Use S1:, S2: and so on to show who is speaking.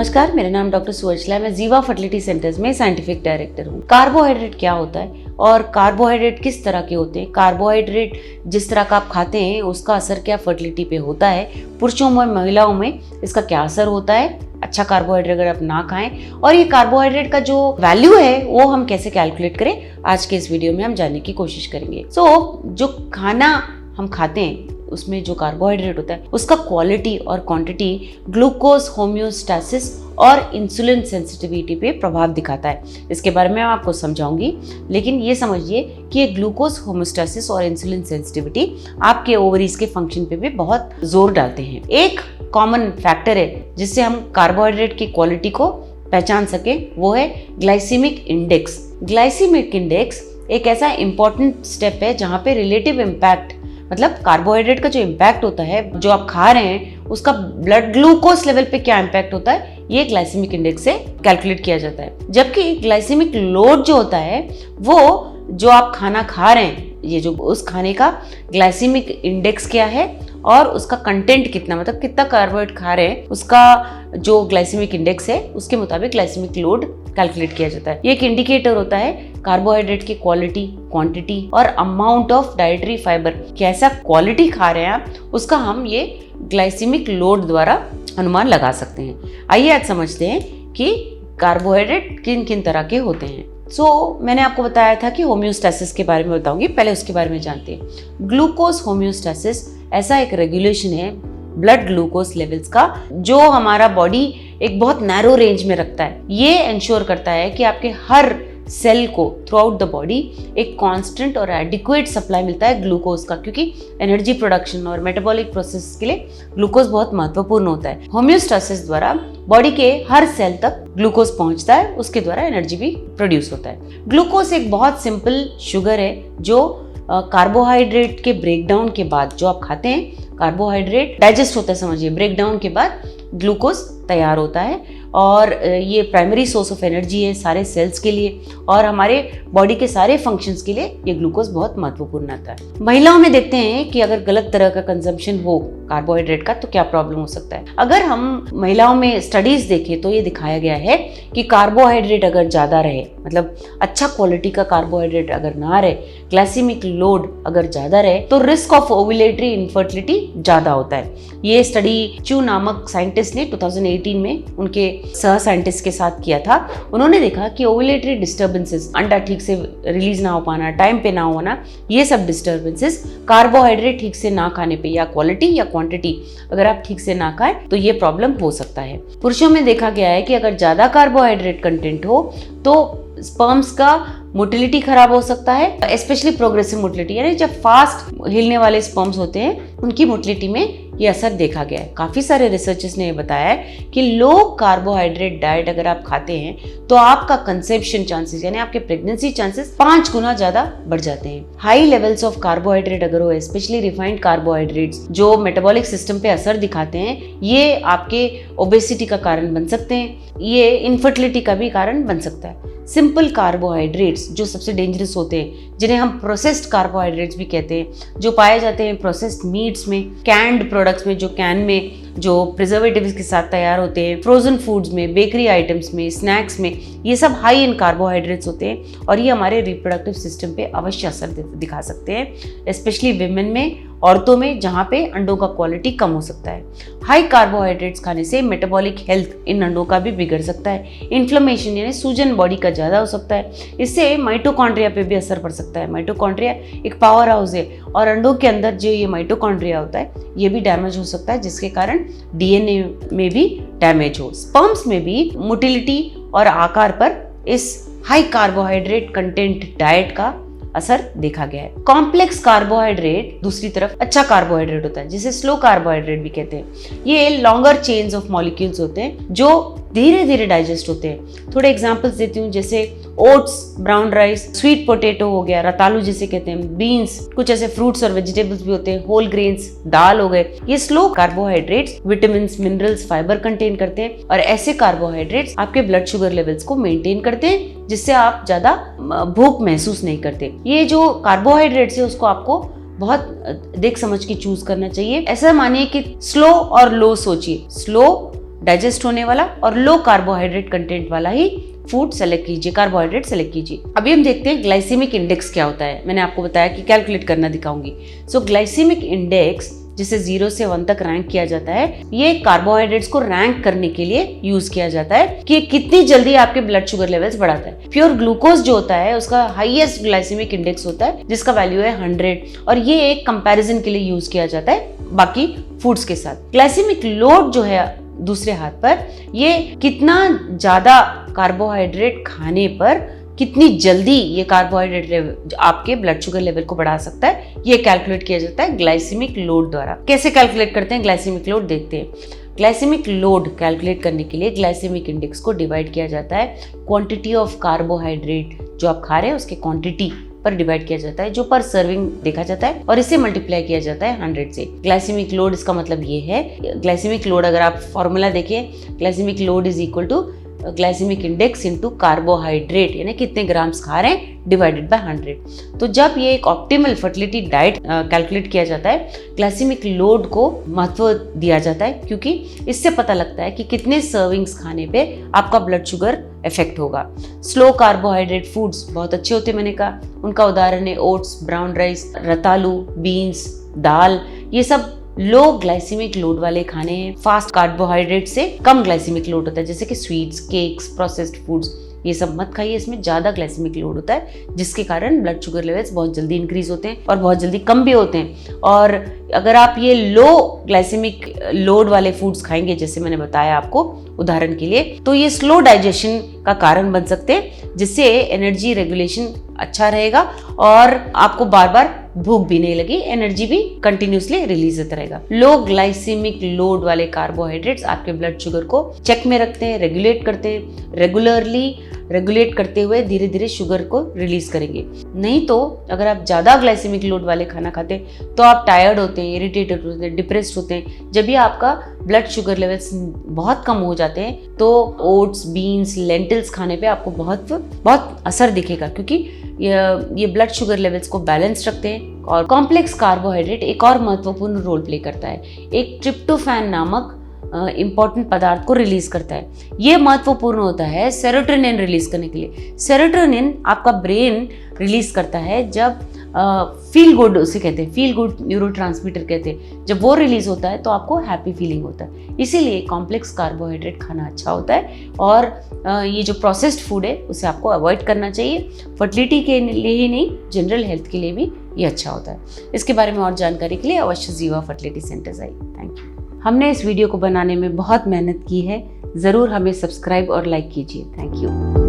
S1: नमस्कार, मेरा नाम डॉक्टर सुवर्चला है। मैं जीवा फर्टिलिटी सेंटर्स में साइंटिफिक डायरेक्टर हूँ। कार्बोहाइड्रेट क्या होता है और कार्बोहाइड्रेट किस तरह के होते हैं, कार्बोहाइड्रेट जिस तरह का आप खाते हैं उसका असर क्या फर्टिलिटी पे होता है, पुरुषों में महिलाओं में इसका क्या असर होता है, अच्छा कार्बोहाइड्रेट अगर आप ना खाएं, और ये कार्बोहाइड्रेट का जो वैल्यू है वो हम कैसे कैलकुलेट करें, आज के इस वीडियो में हम जानने की कोशिश करेंगे। जो खाना हम खाते हैं उसमें जो कार्बोहाइड्रेट होता है उसका क्वालिटी और क्वांटिटी ग्लूकोज होम्योस्टैसिस और इंसुलिन सेंसिटिविटी पे प्रभाव दिखाता है। इसके बारे में मैं आपको समझाऊंगी, लेकिन ये समझिए कि ये ग्लूकोज होम्योस्टैसिस और इंसुलिन सेंसिटिविटी आपके ओवरीज के फंक्शन पे भी बहुत जोर डालते हैं। एक कॉमन फैक्टर है जिससे हम कार्बोहाइड्रेट की क्वालिटी को पहचान सके, वो है ग्लाइसीमिक इंडेक्स। ग्लाइसीमिक इंडेक्स एक ऐसा इंपॉर्टेंट स्टेप है जहाँ पे रिलेटिव इम्पैक्ट, मतलब कार्बोहाइड्रेट का जो इम्पैक्ट होता है जो आप खा रहे हैं उसका ब्लड ग्लूकोज लेवल पे क्या इम्पैक्ट होता है, ये ग्लाइसेमिक इंडेक्स से कैलकुलेट किया जाता है। जबकि ग्लाइसेमिक लोड जो होता है वो जो आप खाना खा रहे हैं, ये जो उस खाने का ग्लाइसेमिक इंडेक्स क्या है और उसका कंटेंट कितना, मतलब कितना कार्बोहाइड्रेट खा रहे हैं, उसका जो ग्लाइसेमिक इंडेक्स है उसके मुताबिक ग्लाइसेमिक लोड कैलकुलेट किया जाता है। ये एक इंडिकेटर होता है कार्बोहाइड्रेट की क्वालिटी, क्वांटिटी और अमाउंट ऑफ डाइटरी फाइबर, कैसा क्वालिटी खा रहे हैं आप, उसका हम ये ग्लाइसेमिक लोड द्वारा अनुमान लगा सकते हैं। आइए आज समझते हैं कि कार्बोहाइड्रेट किन किन तरह के होते हैं। मैंने आपको बताया था कि होम्योस्टैसिस के बारे में बताऊंगी, पहले उसके बारे में जानते हैं। ग्लूकोज होम्योस्टैसिस ऐसा एक रेगुलेशन है ब्लड ग्लूकोज लेवल्स का जो हमारा बॉडी एक बहुत नैरो रेंज में रखता है। ये इंश्योर करता है कि आपके हर सेल को थ्रू आउट द बॉडी एक कांस्टेंट और एडिक्वेट सप्लाई मिलता है ग्लूकोज का, क्योंकि एनर्जी प्रोडक्शन और मेटाबॉलिक प्रोसेस के लिए ग्लूकोज बहुत महत्वपूर्ण होता है। होम्योस्टैसिस द्वारा बॉडी के हर सेल तक ग्लूकोज पहुंचता है, उसके द्वारा एनर्जी भी प्रोड्यूस होता है। ग्लूकोज एक बहुत सिंपल शुगर है जो कार्बोहाइड्रेट के ब्रेकडाउन के बाद, जो आप खाते हैं कार्बोहाइड्रेट डाइजेस्ट होता है, समझिए ब्रेकडाउन के बाद ग्लूकोज तैयार होता है और ये प्राइमरी सोर्स ऑफ एनर्जी है सारे सेल्स के लिए और हमारे बॉडी के सारे फंक्शंस के लिए ये ग्लूकोज बहुत महत्वपूर्ण आता है। महिलाओं में देखते हैं कि अगर गलत तरह का कंजम्पशन हो कार्बोहाइड्रेट का तो क्या प्रॉब्लम हो सकता है। अगर हम महिलाओं में स्टडीज देखें तो ये दिखाया गया है कि कार्बोहाइड्रेट अगर ज़्यादा रहे, मतलब अच्छा क्वालिटी का कार्बोहाइड्रेट अगर ना रहे, ग्लाइसेमिक लोड अगर ज़्यादा रहे, तो रिस्क ऑफ ओव्यूलेटरी इनफर्टिलिटी ज़्यादा होता है। ये स्टडी चू नामक साइंटिस्ट ने 2018 में उनके सह साइंटिस्ट के साथ किया था। उन्होंने देखा कि ओव्यूलेटरी डिस्टर्बेंसेस, अंडा ठीक से रिलीज ना हो पाना, टाइम पे ना होना, ये सब डिस्टर्बेंसेस कार्बोहाइड्रेट ठीक से ना खाने पे या क्वालिटी या क्वांटिटी अगर आप ठीक से ना खाएं तो ये प्रॉब्लम हो सकता है। पुरुषों में देखा गया है कि अगर ज्यादा कार्बोहाइड्रेट कंटेंट हो तो स्पर्म्स का मोटिलिटी खराब हो सकता है, स्पेशली प्रोग्रेसिव मोटिलिटी, यानी जब फास्ट हिलने वाले स्पर्म्स होते हैं उनकी मोटिलिटी में ये असर देखा गया है। काफी सारे रिसर्चर्स ने बताया है कि लो कार्बोहाइड्रेट डाइट अगर आप खाते हैं तो आपका कंसेप्शन चांसेस, यानी आपके प्रेगनेंसी चांसेस 5 गुना ज्यादा बढ़ जाते हैं। हाई लेवल्स ऑफ कार्बोहाइड्रेट अगर हो, स्पेशली रिफाइंड कार्बोहाइड्रेट्स जो मेटाबॉलिक सिस्टम पे असर दिखाते हैं, ये आपके ओबेसिटी का कारण बन सकते हैं, ये इनफर्टिलिटी का भी कारण बन सकता है। सिंपल कार्बोहाइड्रेट्स जो सबसे डेंजरस होते हैं, जिन्हें हम प्रोसेस्ड कार्बोहाइड्रेट्स भी कहते हैं, जो पाए जाते हैं प्रोसेस्ड मीट्स में, कैंड प्रोडक्ट्स में, जो कैन में जो प्रिजर्वेटिव्स के साथ तैयार होते हैं, फ्रोजन फूड्स में, बेकरी आइटम्स में, स्नैक्स में, ये सब हाई इन कार्बोहाइड्रेट्स होते हैं और ये हमारे रिप्रोडक्टिव सिस्टम पे अवश्य असर दिखा सकते हैं, स्पेशली विमेन में, औरतों में, जहाँ पे अंडों का क्वालिटी कम हो सकता है। हाई कार्बोहाइड्रेट्स खाने से मेटाबॉलिक हेल्थ इन अंडों का भी बिगड़ सकता है। इन्फ्लेमेशन यानी सूजन बॉडी का ज़्यादा हो सकता है, इससे माइटोकॉन्ड्रिया पे भी असर पड़ सकता है। माइटोकॉन्ड्रिया एक पावर हाउस है और अंडों के अंदर जो ये माइटोकॉन्ड्रिया होता है ये भी डैमेज हो सकता है, जिसके कारण डीएनए में भी डैमेज हो। स्पर्म्स में भी मोटिलिटी और आकार पर इस हाई कार्बोहाइड्रेट कंटेंट डाइट का असर देखा गया है। कॉम्प्लेक्स कार्बोहाइड्रेट दूसरी तरफ अच्छा कार्बोहाइड्रेट होता है, जिसे स्लो कार्बोहाइड्रेट भी कहते हैं। ये लॉन्गर चेन्स ऑफ मॉलिक्यूल्स होते हैं जो धीरे धीरे डाइजेस्ट होते हैं। थोड़े एग्जांपल्स देती हूँ, जैसे oats, brown rice, sweet potato हो गया, रतालू जिसे कहते हैं, बीन्स, कुछ ऐसे फ्रूट्स और वेजिटेबल्स भी होते हैं, होल ग्रेन्स, दाल हो गए। ये slow carbohydrates vitamin, minerals, fibre contain करते हैं और ऐसे कार्बोहाइड्रेट्स आपके ब्लड शुगर लेवल्स को मेंटेन करते हैं, जिससे आप ज्यादा भूख महसूस नहीं करते। ये जो कार्बोहाइड्रेट्स है उसको आपको बहुत देख समझ के चूज करना चाहिए। ऐसा मानिए कि स्लो और लो सोचिए। स्लो डाइजेस्ट होने वाला और लो कार्बोहाइड्रेट कंटेंट वाला ही फूड सेलेक्ट कीजिए, कार्बोहाइड्रेट सेलेक्ट कीजिए। अभी हम देखते हैं ग्लाइसेमिक इंडेक्स क्या होता है। मैंने आपको बताया कि कैलकुलेट करना दिखाऊंगी। सो ग्लाइसेमिक इंडेक्स जिसे 0 से 1 तक रैंक किया जाता है, ये कार्बोहाइड्रेट्स को रैंक करने के लिए यूज किया जाता है कि कितनी जल्दी आपके ब्लड शुगर लेवल्स बढ़ाता है। प्योर ग्लूकोज जो होता है उसका हाईएस्ट ग्लाइसेमिक इंडेक्स होता है जिसका वैल्यू है 100 और ये एक कंपैरिजन के लिए यूज किया जाता है बाकी फूड्स के साथ। ग्लाइसेमिक लोड जो है दूसरे हाथ पर, ये कितना ज्यादा कार्बोहाइड्रेट खाने पर कितनी जल्दी ये कार्बोहाइड्रेट आपके ब्लड शुगर लेवल को बढ़ा सकता है, ये कैलकुलेट किया जाता है ग्लाइसेमिक लोड द्वारा। कैसे कैलकुलेट करते हैं ग्लाइसेमिक लोड, देखते हैं। ग्लाइसेमिक लोड कैलकुलेट करने के लिए ग्लाइसेमिक इंडेक्स को डिवाइड किया जाता है क्वांटिटी ऑफ कार्बोहाइड्रेट जो आप खा रहे हैं उसके क्वांटिटी पर डिवाइड किया जाता है, जो पर सर्विंग देखा जाता है, और इसे मल्टीप्लाई किया जाता है 100 से। ग्लाइसेमिक लोड इसका मतलब ये है, ग्लाइसेमिक लोड अगर आप फॉर्मूला देखिए, glycaemic load is equal to glycaemic index into carbohydrate, यानी कितने ग्राम्स खा रहे हैं डिवाइडेड बाय 100। तो जब ये एक ऑप्टिमल फर्टिलिटी डाइट कैलकुलेट किया जाता है, ग्लाइसेमिक लोड को महत्व दिया जाता है क्योंकि इससे पता लगता है कि कितने सर्विंग्स खाने पे आपका ब्लड शुगर इफेक्ट होगा। स्लो कार्बोहाइड्रेट फूड्स बहुत अच्छे होते हैं, मैंने कहा उनका उदाहरण है ओट्स, ब्राउन राइस, रतालू, बीन्स, दाल, ये सब लो ग्लाइसेमिक लोड वाले खाने हैं। फास्ट कार्बोहाइड्रेट से कम ग्लाइसेमिक लोड होता है, जैसे कि स्वीट्स, केक्स, प्रोसेस्ड फूड्स, ये सब मत खाइए, इसमें ज्यादा ग्लाइसेमिक लोड होता है जिसके कारण ब्लड शुगर लेवल्स बहुत जल्दी इंक्रीज होते हैं और बहुत जल्दी कम भी होते हैं। और अगर आप ये लो ग्लाइसेमिक लोड वाले फूड्स खाएंगे, जैसे मैंने बताया आपको उदाहरण के लिए, तो ये स्लो डाइजेशन का कारण बन सकते हैं जिससे एनर्जी रेगुलेशन अच्छा रहेगा और आपको बार बार भूख भी नहीं लगी, एनर्जी भी कंटिन्यूसली रिलीज होता रहेगा। लो ग्लाइसेमिक लोड वाले कार्बोहाइड्रेट्स आपके ब्लड शुगर को चेक में रखते हैं, रेगुलेट करते हैं, रेगुलरली रेगुलेट करते हुए धीरे धीरे शुगर को रिलीज करेंगे। नहीं तो अगर आप ज्यादा ग्लाइसेमिक लोड वाले खाना खाते हैं तो आप टायर्ड होते हैं, इरिटेटेड होते हैं, डिप्रेस्ड होते हैं। जब भी आपका ब्लड शुगर लेवल्स बहुत कम हो जाते हैं तो ओट्स, बीन्स, लेंटिल्स खाने पे आपको बहुत असर दिखेगा क्योंकि ये ब्लड शुगर लेवल्स को बैलेंस रखते हैं। और कॉम्प्लेक्स कार्बोहाइड्रेट एक और महत्वपूर्ण रोल प्ले करता है, एक ट्रिप्टोफैन नामक इंपॉर्टेंट पदार्थ को रिलीज करता है। ये महत्वपूर्ण होता है सेरोटोनिन रिलीज करने के लिए। सेरोटोनिन आपका ब्रेन रिलीज करता है जब फील गुड, उसे कहते हैं फील गुड न्यूरोट्रांसमीटर कहते हैं। जब वो रिलीज होता है तो आपको हैप्पी फीलिंग होता है। इसीलिए कॉम्प्लेक्स कार्बोहाइड्रेट खाना अच्छा होता है और ये जो प्रोसेस्ड फूड है उसे आपको अवॉइड करना चाहिए। फर्टिलिटी के लिए ही नहीं, जनरल हेल्थ के लिए भी ये अच्छा होता है। इसके बारे में और जानकारी के लिए अवश्य जीवा फर्टिलिटी सेंटर्स आइए। Thank you. हमने इस वीडियो को बनाने में बहुत मेहनत की है, ज़रूर हमें सब्सक्राइब और लाइक कीजिए। Thank you.